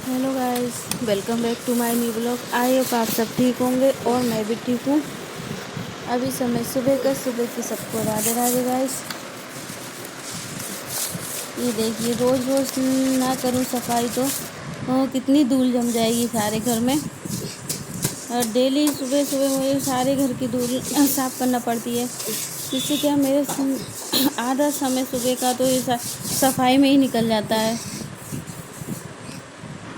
Hello guys, welcome back to my new blog. I hope आप सब ठीक होंगे और मैं भी ठीक हूँ। अभी समय सुबह की सबको राधे राधे गाइस। ये देखिए, रोज़ रोज़ ना करूँ सफाई तो कितनी धूल जम जाएगी सारे घर में। और डेली सुबह सुबह मुझे सारे घर की धूल साफ़ करना पड़ती है। जिससे क्या मेरे आधा समय सुबह का तो ये सफाई में ही निकल जाता है।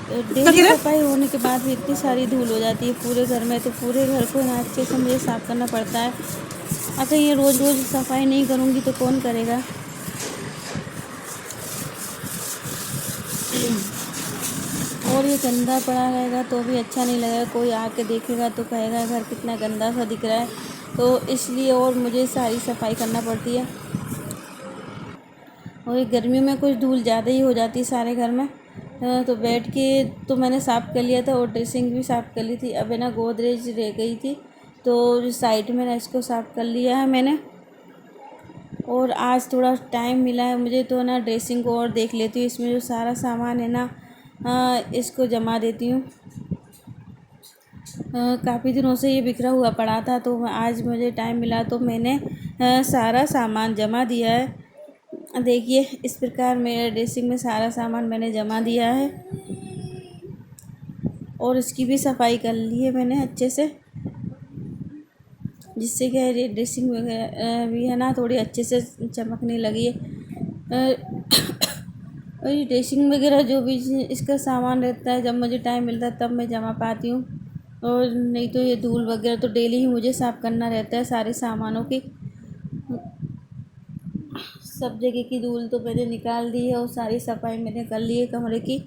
डेली सफाई होने के बाद भी इतनी सारी धूल हो जाती है पूरे घर में, तो पूरे घर को ना अच्छे से मुझे साफ़ करना पड़ता है। अगर ये रोज़ रोज़ सफाई नहीं करूँगी तो कौन करेगा। और ये गंदा पड़ा रहेगा तो भी अच्छा नहीं लगेगा, कोई आके देखेगा तो कहेगा घर कितना गंदा सा दिख रहा है। तो इसलिए और मुझे सारी सफाई करना पड़ती है। और ये गर्मियों में कुछ धूल ज़्यादा ही हो जाती है सारे घर में। तो बेड के तो मैंने साफ़ कर लिया था और ड्रेसिंग भी साफ़ कर ली थी। अब है ना, गोदरेज रह गई थी तो साइड में ना इसको साफ़ कर लिया है मैंने। और आज थोड़ा टाइम मिला है मुझे तो ना ड्रेसिंग को और देख लेती हूँ। इसमें जो सारा सामान है ना, इसको जमा देती हूँ। काफ़ी दिनों से ये बिखरा हुआ पड़ा था, तो आज मुझे टाइम मिला तो मैंने सारा सामान जमा दिया है। देखिए, इस प्रकार मेरे ड्रेसिंग में सारा सामान मैंने जमा दिया है और इसकी भी सफाई कर ली है मैंने अच्छे से। जिससे क्या है, ड्रेसिंग भी है ना थोड़ी अच्छे से चमकने लगी है। और ये ड्रेसिंग वगैरह जो भी इसका सामान रहता है, जब मुझे टाइम मिलता है तब मैं जमा पाती हूँ। और नहीं तो ये धूल वगैरह तो डेली ही मुझे साफ़ करना रहता है सारे सामानों की। सब जगह की धूल तो मैंने निकाल दी है और सारी सफाई मैंने कर ली है कमरे की।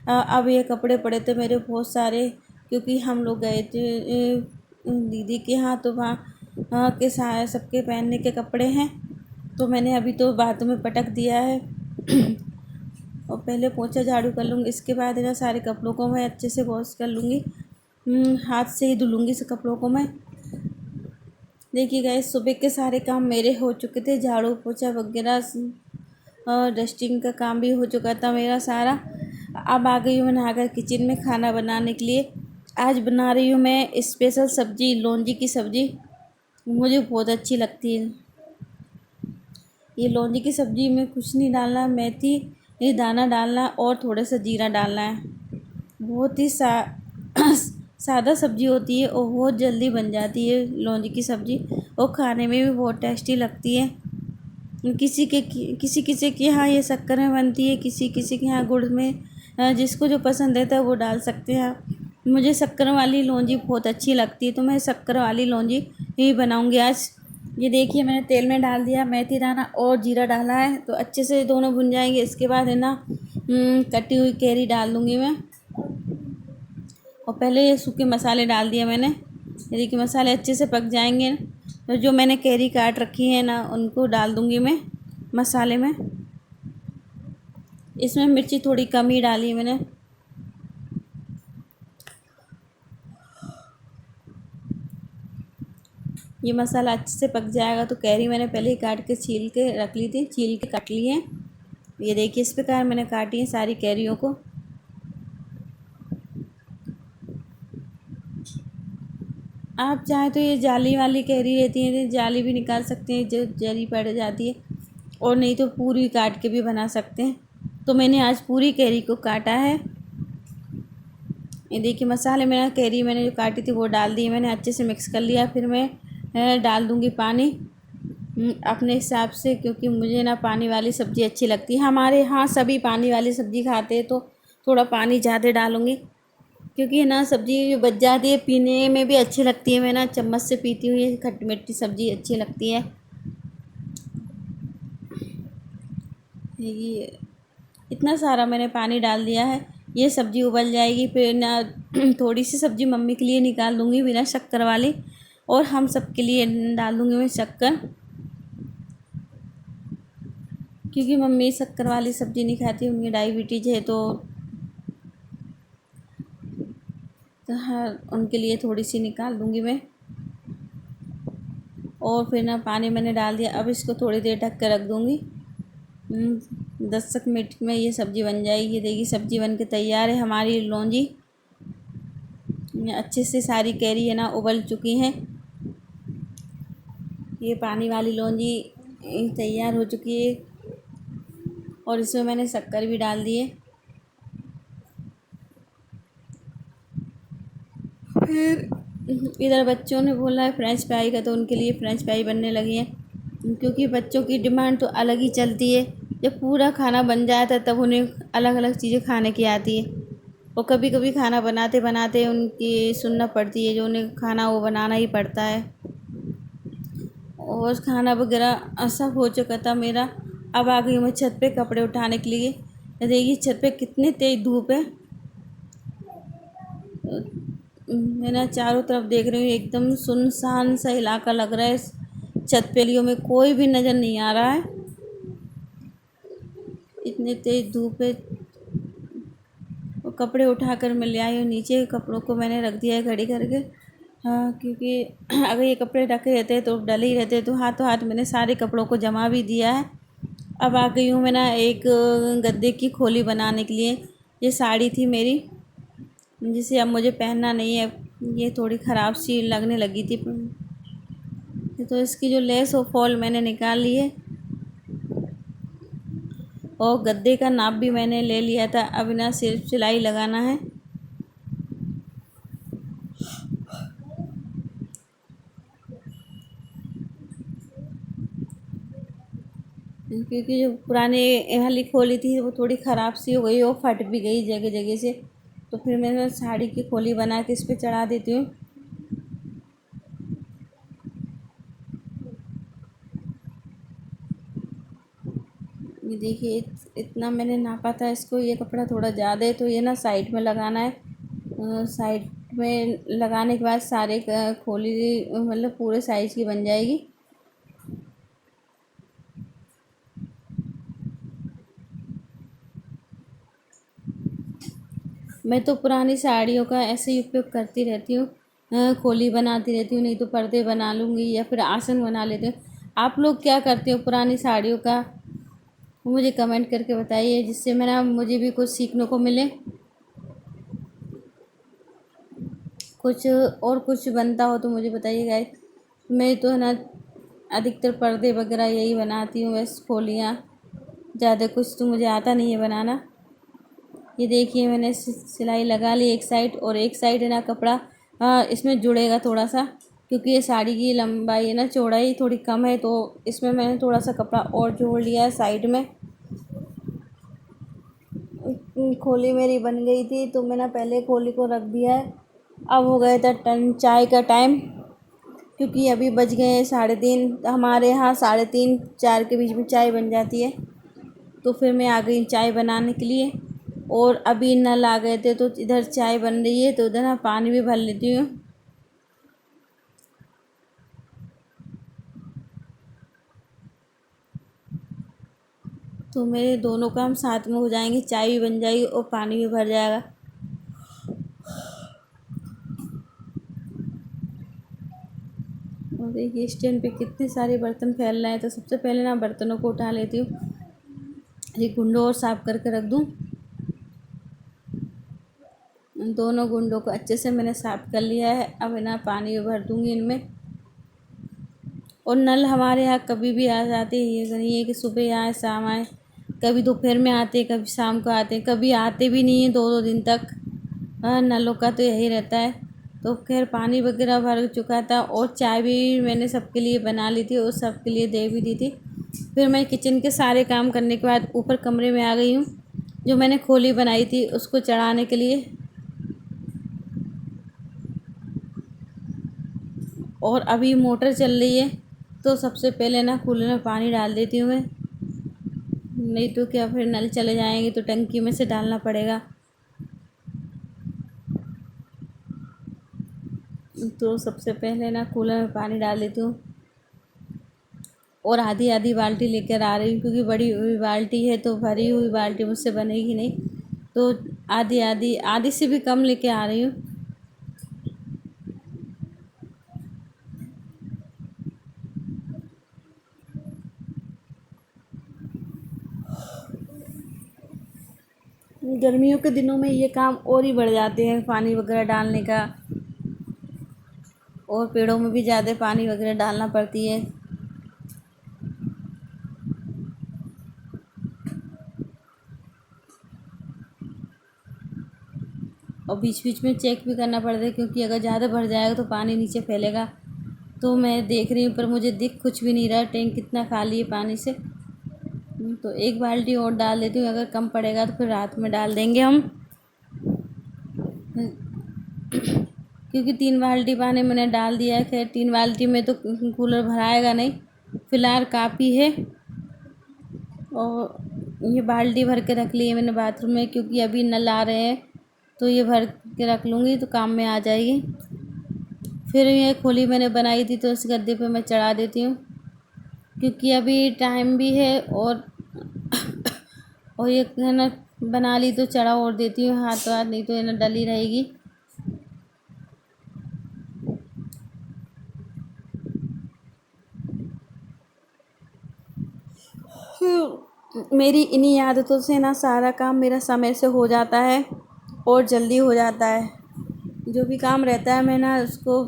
अब ये कपड़े पड़े थे मेरे बहुत सारे, क्योंकि हम लोग गए थे दीदी के यहाँ, तो वहाँ के सारे सबके पहनने के कपड़े हैं। तो मैंने अभी तो बाथरूम में पटक दिया है। और पहले पोंछा झाड़ू कर लूँगी, इसके बाद है ना सारे कपड़ों को मैं अच्छे से वॉश कर लूँगी। हाथ से ही धुलूँगी इस कपड़ों को मैं। देखिए गाइस, सुबह के सारे काम मेरे हो चुके थे, झाड़ू पोछा वगैरह और डस्टिंग का काम भी हो चुका था मेरा सारा। अब आ गई हूँ मैं नहाकर किचन में खाना बनाने के लिए। आज बना रही हूँ मैं स्पेशल सब्ज़ी, लौंजी की सब्ज़ी। मुझे बहुत अच्छी लगती है ये लौंजी की सब्ज़ी में। कुछ नहीं डालना, मेथी ये दाना डालना और थोड़ा सा जीरा डालना है। बहुत ही सादा सब्ज़ी होती है और बहुत जल्दी बन जाती है लौंजी की सब्ज़ी, और खाने में भी बहुत टेस्टी लगती है। किसी किसी के यहाँ ये शक्कर में बनती है, किसी किसी के यहाँ गुड़ में। जिसको जो पसंद रहता है वो डाल सकते हैं। मुझे शक्कर वाली लौंजी बहुत अच्छी लगती है, तो मैं शक्कर वाली लौंजी ही बनाऊंगी आज। ये देखिए, मैंने तेल में डाल दिया मेथी दाना और जीरा डाला है, तो अच्छे से दोनों भुन जाएंगे। इसके बाद है ना कटी हुई कैरी डाल दूँगी मैं। और पहले ये सूखे मसाले डाल दिए मैंने। ये देखिए, मसाले अच्छे से पक जाएंगे तो जो मैंने कैरी काट रखी है ना, उनको डाल दूँगी मैं मसाले में। इसमें मिर्ची थोड़ी कम ही डाली मैंने। ये मसाला अच्छे से पक जाएगा तो कैरी मैंने पहले ही काट के छील के रख ली थी, छील के काट ली है। ये देखिए, इस प्रकार मैंने काटी है सारी कैरियों को। आप चाहें तो ये जाली वाली कैरी रहती है, जाली भी निकाल सकते हैं जो जली पड़ जाती है, और नहीं तो पूरी काट के भी बना सकते हैं। तो मैंने आज पूरी कैरी को काटा है। ये देखिए, मसाले में कैरी मैंने जो काटी थी वो डाल दी मैंने, अच्छे से मिक्स कर लिया। फिर मैं डाल दूँगी पानी अपने हिसाब से, क्योंकि मुझे ना पानी वाली सब्ज़ी अच्छी लगती है। हमारे यहाँ सभी पानी वाली सब्ज़ी खाते हैं, तो थोड़ा पानी ज़्यादा डालूँगी, क्योंकि ना सब्ज़ी बच जाती है, पीने में भी अच्छी लगती है। मैं ना चम्मच से पीती हूँ, ये खट्टी मिट्टी सब्ज़ी अच्छी लगती है। ये इतना सारा मैंने पानी डाल दिया है। ये सब्ज़ी उबल जाएगी, फिर ना थोड़ी सी सब्ज़ी मम्मी के लिए निकाल दूँगी बिना शक्कर वाली, और हम सब के लिए डाल दूँगी मैं शक्कर, क्योंकि मम्मी शक्कर वाली सब्ज़ी नहीं खाती, उनकी डायबिटीज़ है। तो हाँ, उनके लिए थोड़ी सी निकाल दूँगी मैं। और फिर ना पानी मैंने डाल दिया, अब इसको थोड़ी देर ढक कर रख दूँगी। 10 मिनट में ये सब्ज़ी बन जाएगी। ये देखिए सब्ज़ी बन के तैयार है। हमारी लौंजी अच्छे से सारी कैरी है ना उबल चुकी हैं। ये पानी वाली लौंजी तैयार हो चुकी है और इसमें मैंने शक्कर भी डाल दी है। फिर इधर बच्चों ने बोला है फ्रेंच फ्राई का, तो उनके लिए फ्रेंच फ्राई बनने लगी हैं, क्योंकि बच्चों की डिमांड तो अलग ही चलती है। जब पूरा खाना बन जाता है तब उन्हें अलग अलग चीज़ें खाने की आती है, और कभी कभी खाना बनाते बनाते उनकी सुनना पड़ती है, जो उन्हें खाना वो बनाना ही पड़ता है। और खाना वगैरह सब हो चुका था मेरा। अब आ गई मैं छत पे कपड़े उठाने के लिए। देखिए छत पे कितनी तेज़ धूप है। मैं ना चारों तरफ देख रही हूँ, एकदम सुनसान सा इलाका लग रहा है। छत पे लियो में कोई भी नज़र नहीं आ रहा है, इतनी तेज़ धूप है। और कपड़े उठाकर मैं ले आई हूँ नीचे। कपड़ों को मैंने रख दिया है घड़ी करके। हाँ, क्योंकि अगर ये कपड़े ढके रहते तो डले ही रहते, तो हाथों हाथ मैंने सारे कपड़ों को जमा भी दिया है। अब आ गई हूँ मैं ना एक गद्दे की खोली बनाने के लिए। ये साड़ी थी मेरी, जिसे अब मुझे पहनना नहीं है। ये थोड़ी ख़राब सी लगने लगी थी, तो इसकी जो लेस और फॉल मैंने निकाल ली है, और गद्दे का नाप भी मैंने ले लिया था। अब ना सिर्फ सिलाई लगाना है। क्योंकि जो पुराने वाली खोली थी वो थोड़ी ख़राब सी हो गई और फट भी गई जगह जगह से, तो फिर मैं साड़ी की खोली बना के इस पर चढ़ा देती हूँ। ये देखिए इतना मैंने नापा था इसको। ये कपड़ा थोड़ा ज़्यादा है, तो ये ना साइड में लगाना है। साइड में लगाने के बाद सारे खोली मतलब पूरे साइज़ की बन जाएगी। मैं तो पुरानी साड़ियों का ऐसे ही उपयोग करती रहती हूँ। खोली बनाती रहती हूँ, नहीं तो पर्दे बना लूँगी या फिर आसन बना लेती हूँ। आप लोग क्या करते हो पुरानी साड़ियों का, मुझे कमेंट करके बताइए, जिससे मैं ना मुझे भी कुछ सीखने को मिले। कुछ और कुछ बनता हो तो मुझे बताइए गाइस। मैं तो है ना अधिकतर पर्दे वगैरह यही बनाती हूँ, बस खोलियाँ। ज़्यादा कुछ तो मुझे आता नहीं है बनाना। ये देखिए मैंने सिलाई लगा ली एक साइड, और एक साइड है ना कपड़ा इसमें जुड़ेगा थोड़ा सा, क्योंकि ये साड़ी की लंबाई है ना चौड़ाई थोड़ी कम है, तो इसमें मैंने थोड़ा सा कपड़ा और जोड़ लिया है साइड में। खोली मेरी बन गई थी, तो मैंने पहले खोली को रख दिया है। अब हो गया था टन चाय का टाइम, क्योंकि अभी बज गए हैं 3:30। हमारे यहाँ 3:30 4 के बीच में चाय बन जाती है। तो फिर मैं आ गई चाय बनाने के लिए, और अभी नल आ गए थे, तो इधर चाय बन रही है, तो उधर ना पानी भी भर लेती हूँ। तो मेरे दोनों काम साथ में हो जाएंगे, चाय भी बन जाएगी और पानी भी भर जाएगा। और देखिए स्टैंड पे कितने सारे बर्तन फैल रहे हैं, तो सबसे पहले ना बर्तनों को उठा लेती हूँ। ये गुंडों और साफ करके रख दूँ। दोनों गुंडों को अच्छे से मैंने साफ कर लिया है। अब ना पानी भर दूँगी इनमें। और नल हमारे यहाँ कभी भी आ जाते हैं, ये नहीं है कि सुबह आए शाम आए। कभी दोपहर में आते हैं, कभी शाम को आते हैं, कभी आते भी नहीं हैं 2 2 दिन तक। नलों का तो यही रहता है। तो खैर पानी वगैरह भर चुका था, और चाय भी मैंने सबके लिए बना ली थी और सबके लिए दे भी दी थी। फिर मैं किचन के सारे काम करने के बाद ऊपर कमरे में आ गई हूँ, जो मैंने खोली बनाई थी उसको चढ़ाने के लिए। और अभी मोटर चल रही है, तो सबसे पहले ना कूलर में पानी डाल देती हूँ मैं, नहीं तो क्या फिर नल चले जाएंगे तो टंकी में से डालना पड़ेगा। तो सबसे पहले ना कूलर में पानी डाल देती हूँ, और आधी आधी बाल्टी लेकर आ रही हूँ, क्योंकि बड़ी हुई बाल्टी है, तो भरी हुई बाल्टी मुझसे बनेगी नहीं। तो आधी आधी आधी से भी कम लेके आ रही हूँ। गर्मियों के दिनों में ये काम और ही बढ़ जाते हैं, पानी वगैरह डालने का, और पेड़ों में भी ज़्यादा पानी वगैरह डालना पड़ती है। और बीच बीच में चेक भी करना पड़ता है, क्योंकि अगर ज़्यादा भर जाएगा तो पानी नीचे फैलेगा। तो मैं देख रही हूँ पर मुझे दिख कुछ भी नहीं रहा टैंक कितना खाली है पानी से। तो एक बाल्टी और डाल देती हूँ, अगर कम पड़ेगा तो फिर रात में डाल देंगे हम। क्योंकि 3 बाल्टी पानी मैंने डाल दिया है। खैर 3 बाल्टी में तो कूलर भराएगा नहीं, फ़िलहाल काफ़ी है। और ये बाल्टी भर के रख ली है मैंने बाथरूम में, क्योंकि अभी नल आ रहे हैं तो ये भर के रख लूँगी तो काम में आ जाएगी। फिर ये खोली मैंने बनाई थी तो इस गद्दे पे मैं चढ़ा देती हूँ, क्योंकि अभी टाइम भी है। और ये है ना, बना ली तो चढ़ा और देती हूँ हाथ वाथ, नहीं तो ये ना डली रहेगी। मेरी इन्हीं आदतों से ना सारा काम मेरा समय से हो जाता है और जल्दी हो जाता है। जो भी काम रहता है मैं ना उसको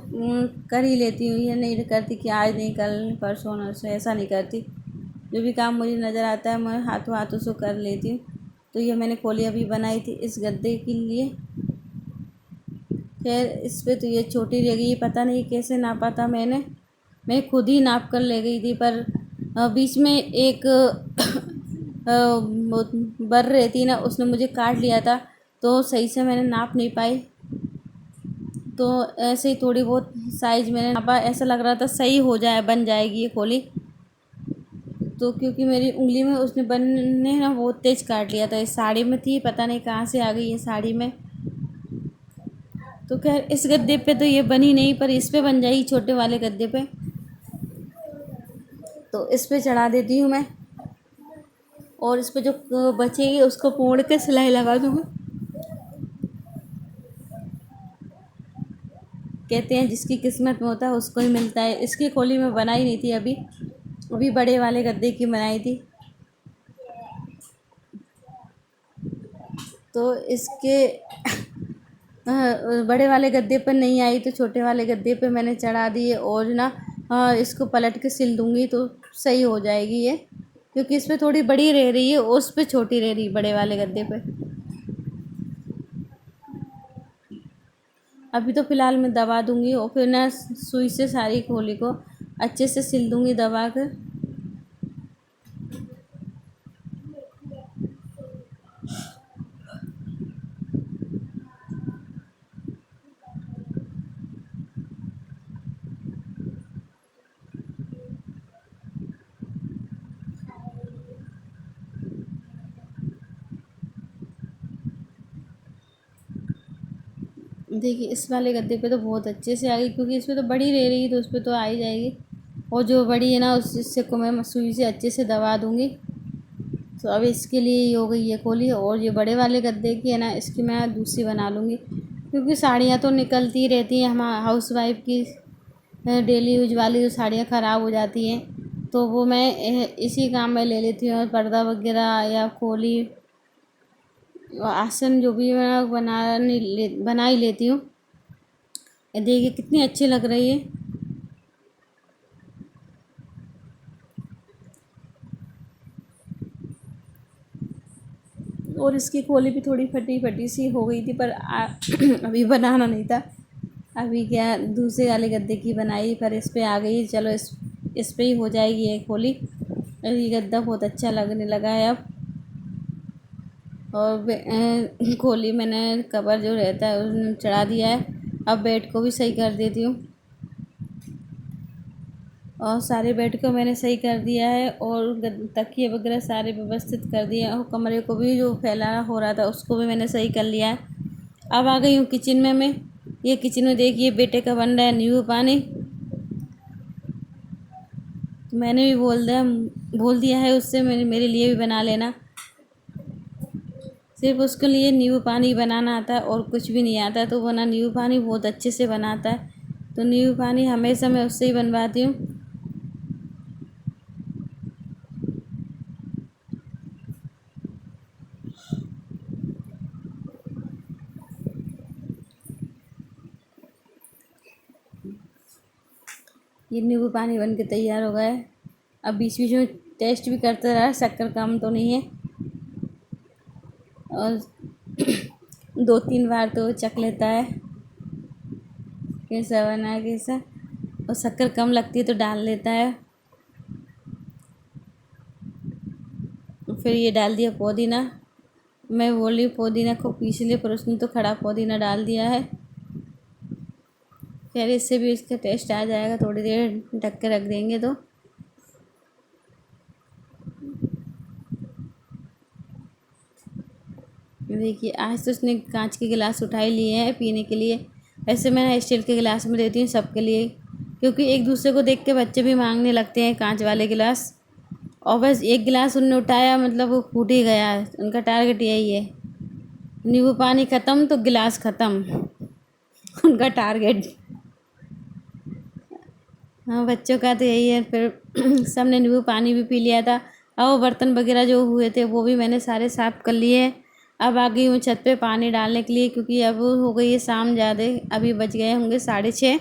कर ही लेती हूँ। ये नहीं करती कि आज नहीं कल परसों नरसों, ऐसा नहीं करती। जो भी काम मुझे नज़र आता है मैं हाथों हाथों से कर लेती हूँ। तो ये मैंने खोली अभी बनाई थी इस गद्दे के लिए। खैर इस पे तो ये छोटी रह गई, पता नहीं कैसे नापा था मैंने। मैं खुद ही नाप कर ले गई थी, पर बीच में एक बर रहती ना, उसने मुझे काट लिया था तो सही से मैंने नाप नहीं पाई। तो ऐसे ही थोड़ी बहुत साइज मैंने नापा, ऐसा लग रहा था सही हो जाए, बन जाएगी ये खोली। तो क्योंकि मेरी उंगली में उसने बनने ना बहुत तेज़ काट लिया था। इस साड़ी में थी, पता नहीं कहाँ से आ गई ये साड़ी में। तो खैर इस गद्दे पे तो ये बनी नहीं, पर इस पे बन जाएगी, छोटे वाले गद्दे पे। तो इस पे चढ़ा देती हूँ मैं, और इस पे जो बचेगी उसको पोंछ के सिलाई लगा दूँगी। कहते हैं जिसकी किस्मत में होता है उसको ही मिलता है। इसकी खोली में बनाई नहीं थी अभी, अभी बड़े वाले गद्दे की बनाई थी। तो इसके बड़े वाले गद्दे पर नहीं आई तो छोटे वाले गद्दे पे मैंने चढ़ा दिए, और ना इसको पलट के सिल दूँगी तो सही हो जाएगी ये। क्योंकि इस पे थोड़ी बड़ी रह रही है, उस पे छोटी रह रही बड़े वाले गद्दे पे। अभी तो फ़िलहाल मैं दबा दूँगी और फिर ना सुई से सारी खोली को अच्छे से सिल दूँगी दबा कर। देखिए इस वाले गद्दे पे तो बहुत अच्छे से आ गई, क्योंकि इस पे तो बड़ी रह रही है तो उस पर तो आ ही जाएगी। और जो बड़ी है ना उस हिस्से को मैं सुई से अच्छे से दबा दूँगी। तो अब इसके लिए ये हो गई ये खोली, और ये बड़े वाले गद्दे की है ना, इसकी मैं दूसरी बना लूँगी। क्योंकि साड़ियाँ तो निकलती रहती हैं, हम हाउस वाइफ की डेली यूज वाली जो साड़ियाँ ख़राब हो जाती हैं तो वो मैं इसी काम में ले लेती हूँ। और पर्दा वगैरह या खोली, आसन जो भी मैं बना ही लेती हूँ। ये देखिए कितनी अच्छी लग रही है। और इसकी खोली भी थोड़ी फटी फटी सी हो गई थी, पर अभी बनाना नहीं था। अभी क्या दूसरे वाले गद्दे की बनाई, पर इस पे आ गई। चलो इस पे ही हो जाएगी ये खोली। और ये गद्दा बहुत अच्छा लगने लगा है अब। और खोली मैंने कवर जो रहता है उसमें चढ़ा दिया है। अब बेड को भी सही कर देती हूँ। और सारे बेड को मैंने सही कर दिया है, और तकिए वगैरह सारे व्यवस्थित कर दिए हैं, और कमरे को भी जो फैला हो रहा था उसको भी मैंने सही कर लिया है। अब आ गई हूँ किचन में मैं। ये किचन में देखिए बेटे का बन रहा है नींबू पानी। तो मैंने भी बोल दिया है उससे मेरे लिए भी बना लेना। सिर्फ उसके लिए नींबू पानी बनाना आता है और कुछ भी नहीं आता, तो वो ना नींबू पानी बहुत अच्छे से बनाता है। तो नींबू पानी हमेशा मैं उससे ही बनवाती हूँ। ये नींबू पानी बन के तैयार हो गया है। अब बीच बीच में टेस्ट भी करते रहा, शक्कर कम तो नहीं है, और 2-3 बार तो चख लेता है कैसा बना है कैसा, और शक्कर कम लगती है तो डाल लेता है। फिर ये डाल दिया पुदीना। मैं बोली पुदीना को पीस ले, पर उसने तो खड़ा पुदीना डाल दिया है। फिर इससे भी इसका टेस्ट आ जाएगा, थोड़ी देर ढक के रख देंगे तो। देखिए आज तो उसने कांच के गिलास उठाए लिए हैं पीने के लिए। ऐसे मैं स्टील के गिलास में देती हूँ सबके लिए, क्योंकि एक दूसरे को देख के बच्चे भी मांगने लगते हैं कांच वाले गिलास। और बस एक गिलास उन्होंने उठाया मतलब वो फूट ही गया। उनका टारगेट यही है, नींबू पानी ख़त्म तो गिलास ख़त्म, उनका टारगेट। हाँ, बच्चों का तो यही है। फिर सब ने नींबू पानी भी पी लिया था। और वो बर्तन वगैरह जो हुए थे वो भी मैंने सारे साफ़ कर लिए। अब आ गई हूँ छत पे पानी डालने के लिए, क्योंकि अब हो गई है शाम ज़्यादा, अभी बज गए होंगे 6:30।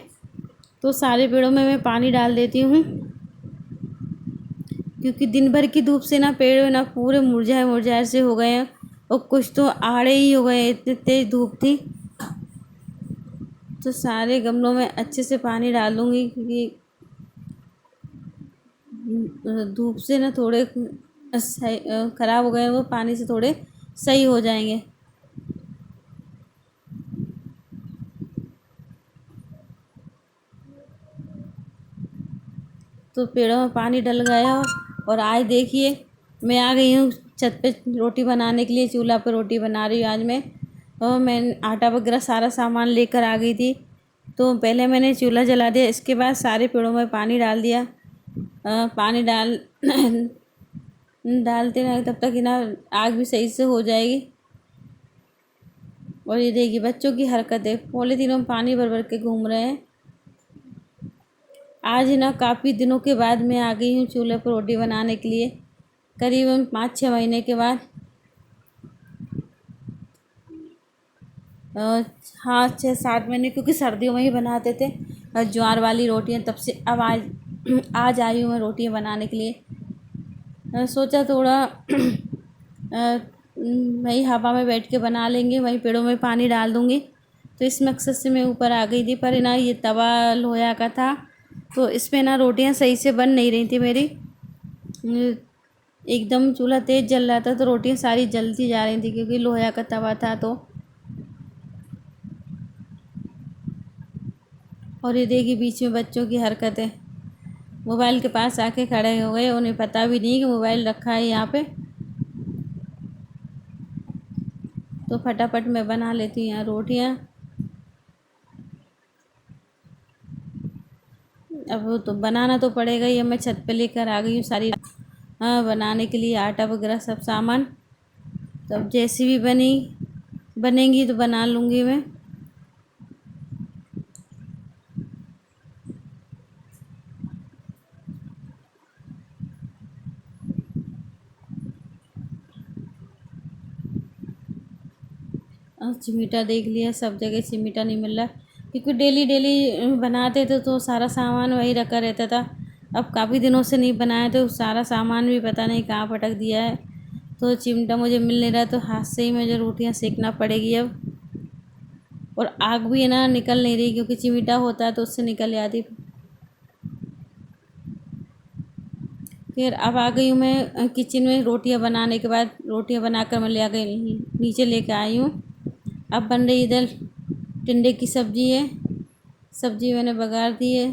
तो सारे पेड़ों में मैं पानी डाल देती हूँ, क्योंकि दिन भर की धूप से ना पेड़ ना पूरे मुरझाए मुरझाए से हो गए हैं, और कुछ तो आड़े ही हो गए, इतनी तेज़ धूप थी। तो सारे गमलों में अच्छे से पानी डालूँगी, क्योंकि धूप से ना थोड़े ख़राब हो गए वो, पानी से थोड़े सही हो जाएंगे। तो पेड़ों में पानी डल गया। और आज देखिए मैं आ गई हूँ छत पे रोटी बनाने के लिए, चूल्हा पे रोटी बना रही हूँ आज मैं। और मैं आटा वगैरह सारा सामान लेकर आ गई थी। तो पहले मैंने चूल्हा जला दिया, इसके बाद सारे पेड़ों में पानी डाल दिया। पानी डालते रहे तब तक ना आग भी सही से हो जाएगी। और ये देखिए बच्चों की हरकतें, पॉलीथीनों में पानी भर भर के घूम रहे हैं। आज ना काफ़ी दिनों के बाद मैं आ गई हूँ चूल्हे पर रोटी बनाने के लिए, करीबन 5-6 महीने के बाद। हाँ, 6-7 महीने, क्योंकि सर्दियों में ही बनाते थे ज्वार वाली रोटियाँ, तब से अब आज आई हूँ मैं रोटियाँ बनाने के लिए। सोचा थोड़ा वहीं हवा में बैठ के बना लेंगे, वहीं पेड़ों में पानी डाल दूँगी। तो इस मकसद से मैं ऊपर आ गई थी, पर ना ये तवा लोहा का था, तो इसमें ना रोटियां सही से बन नहीं रही थी मेरी। एकदम चूल्हा तेज़ जल रहा था तो रोटियां सारी जलती जा रही थी, क्योंकि लोहा का तवा था तो। और ये देखिए बीच में बच्चों की हरकतें, मोबाइल के पास आके खड़े हो गए, उन्हें पता भी नहीं कि मोबाइल रखा है यहाँ पे। तो फटाफट मैं बना लेती हूँ यहाँ रोटियाँ। अब वो तो बनाना तो पड़ेगा ही। अब मैं छत पे लेकर आ गई हूँ सारी बनाने के लिए आटा वगैरह सब सामान। तो अब जैसी भी बनेंगी तो बना लूँगी मैं। चिमीटा देख लिया, सब जगह चिमीटा नहीं मिल रहा, क्योंकि डेली डेली बनाते थे तो सारा सामान वही रखा रहता था। अब काफ़ी दिनों से नहीं बनाया तो सारा सामान भी पता नहीं कहाँ पटक दिया है। तो चिमटा मुझे मिल नहीं रहा, तो हाथ से ही मुझे रोटियां सेकना पड़ेगी अब। और आग भी है ना निकल नहीं रही, क्योंकि चिमटा होता है तो उससे निकल जाती। फिर अब आ गई हूँ मैं किचन में। रोटियां बनाने के बाद रोटियां बनाकर मैं ले आ गई, नीचे लेकर आई हूँ। अब बन रही इधर टिंडे की सब्ज़ी है। सब्ज़ी मैंने बघार दी है।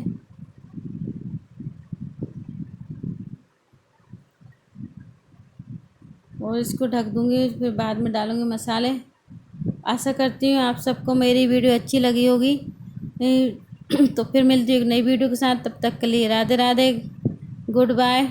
और इसको ढक दूँगी, फिर बाद में डालूँगी मसाले। आशा करती हूँ आप सबको मेरी वीडियो अच्छी लगी होगी। तो फिर मिलती हूँ एक नई वीडियो के साथ। तब तक के लिए राधे राधे, गुड बाय।